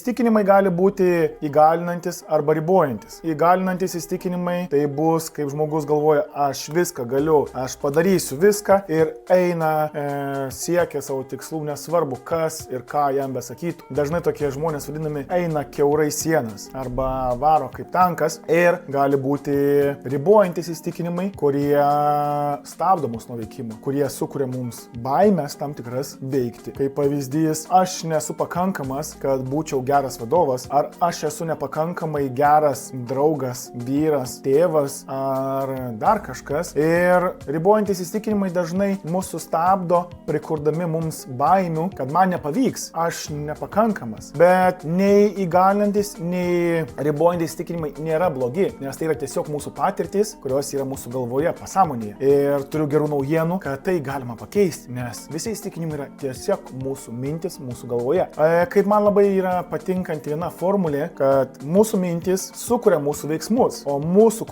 įsitikinimai gali būti įgalinantis arba ribojantis. Įgalinantis įsitikinimai tai bus, kaip žmogus galvoja, aš viską galiu, aš padarysiu viską ir eina, siekia savo tikslų, nesvarbu kas ir ką jam besakytų. Dažnai tokie žmonės vadinami eina kiaurai sienas arba varo kaip tankas ir gali būti ribojantis įsitikinimai, kurie stabdo mus nuo veikimo, kurie sukuria mums baimės tam tikras veikti. Kaip pavyzdys, aš nesu pakankamas, kad būčiau geras vadovas, ar aš esu nepakankamai geras draugas, vyras, tėvas ar dar kažkas. Ir ribojantis įsitikinimai dažnai mūsų stabdo, prikurdami mums baimių, kad man nepavyks, aš nepakankamas. Bet nei įgalinantis, nei ribojantis įsitikinimai nėra blogi, nes tai yra tiesiog mūsų patirtys, kurios yra mūsų galvoje, pasąmonėje. Ir turiu gerų naujienų, kad tai galima pakeisti, nes visi įsitikinimai yra tiesiog mūsų mintis, mūsų galvoje. Kaip man labai yra patinkanti viena formulė, kad mūsų mintis sukuria mūsų veiksmus, o mūsų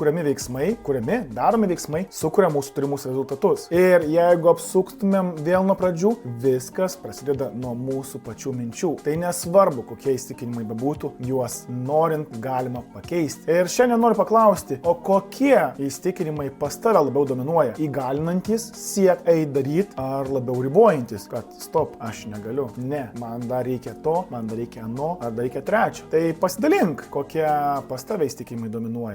daromi veiksmai sukuria mūsų turimus rezultatus. Ir jeigu apsuktumėm vėl nuo pradžių, viskas prasideda nuo mūsų pačių minčių. Tai nesvarbu, kokie įsitikinimai bebūtų, juos norint galima pakeisti. Ir šiandien noriu paklausti, o kokie įsitikinimai pas tave labiau dominuoja? Įgalinantis, siek eit daryt, ar labiau ribojantis, kad stop, aš negaliu. Ne, man dar reikia to, man dar reikia ano, ar dar reikia trečio. Tai pasidalink, kokie pas tave įsitikinimai dominuoja.